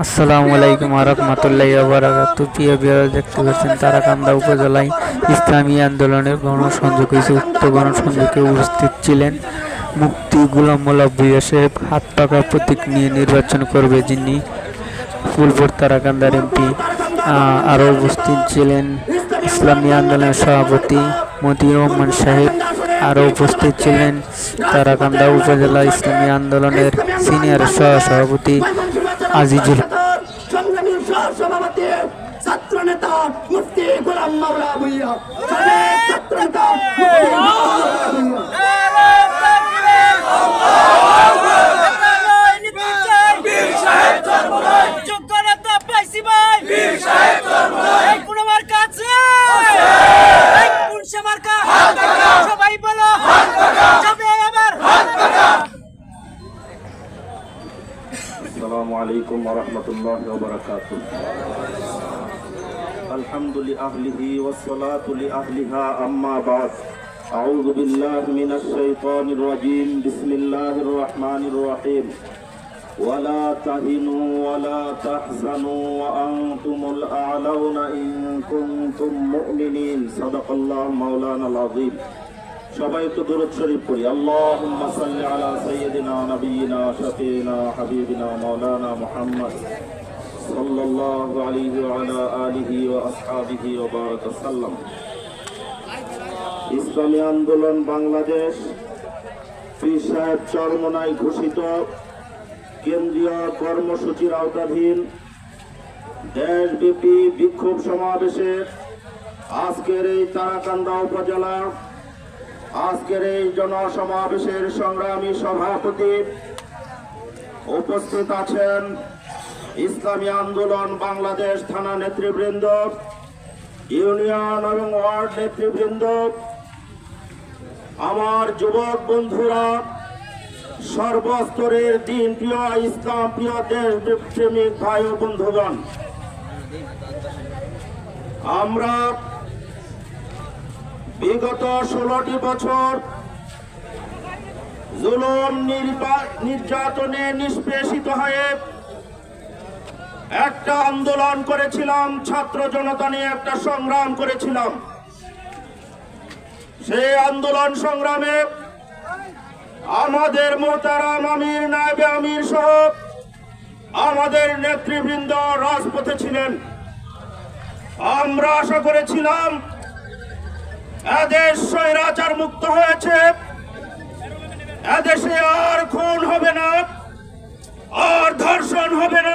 আসসালামু আলাইকুম ওয়া রাহমাতুল্লাহি ওয়া বারাকাতুহু। প্রিয় ভিউয়ার, দেখতে পাচ্ছেন তারাকান্দা উপজেলায় ইসলামী আন্দোলনের গণসংযোগ হয়েছে। উক্ত গণসংযোগে উপস্থিত ছিলেন মুফতি গোলাম মোল্লা ভূঁইয়া সাহেব। হাত পাকা প্রতীক নিয়ে নির্বাচন করবে যিনি ফুলপুর তারাকান্দার এমপি। আরও উপস্থিত ছিলেন ইসলামী আন্দোলনের সভাপতি মতিউর রহমান সাহেব। আরও উপস্থিত ছিলেন তারাকান্দা উপজেলা ইসলামী আন্দোলনের সিনিয়র সহসভাপতি আজিজুল। সংগ্রামী সহসভাপতি ছাত্র নেতা মুফতি গোলাম মাওলা ভূঁইয়া, ছাত্র নেতা আসসালামু আলাইকুম ওয়া রাহমাতুল্লাহি ওয়া বারাকাতুহু। আলহামদুলিল্লাহি আহলিহি ওয়াস সালাতু লি আহলিহা আম্মা বা'দ। আউযু বিল্লাহি মিনাশ শাইতানির রাজীম। বিসমিল্লাহির রাহমানির রাহিম। ওয়া লা তাহিনু ওয়া লা তাহজানু ওয়া আনতুমুল আ'লাউনা ইন কুনতুম মুমিনিন। সাদাকাল্লাহু মাওলানাল আযীম। সবাই তো দরুদ শরীফ পড়ি। আল্লাহুম্মা সাল্লি আলা সাইয়্যিদিনা নাবিয়িনা শাফিনা হাবিবিনা মাওলানা মুহাম্মদ সাল্লাল্লাহু আলাইহি ওয়া আলা আলিহি ওয়া আসহাবিহি ওয়া বারাকা সাল্লাম। ইসলামী আন্দোলন বাংলাদেশ পীর সাহেব চরমোনাই ঘোষিত কেন্দ্রীয় কর্মসূচির আওতাধীন দেশব্যাপী বিক্ষোভ সমাবেশে আজকের এই তারাকান্দা উপজেলা আজকের এই জনসমাবেশের সংগ্রামী সভাপতি উপস্থিত আছেন ইসলামী আন্দোলন বাংলাদেশ থানা নেতৃবৃন্দ, ইউনিয়ন এবং ওয়ার্ড নেতৃবৃন্দ, আমার যুবক বন্ধুরা, সর্বস্তরের দিন প্রিয় ইসলাম প্রিয় দেশ প্রেমিক ভাই ও বন্ধুগণ, আমরা বিগত 16টি বছর জুলুম নির্যাতনে নিষ্পেষিত হয়ে একটা আন্দোলন করেছিলাম, ছাত্র জনতা নিয়ে একটা সংগ্রাম করেছিলাম। সেই আন্দোলন সংগ্রামে আমাদের মোহতারাম আমির, নায়েবে আমির সহ আমাদের নেতৃবৃন্দ রাজপথে ছিলেন। আমরা আশা করেছিলাম এদেশ স্বৈরাচার মুক্ত হয়েছে, এদেশে আর খুন হবে না, আর ধর্ষণ হবে না।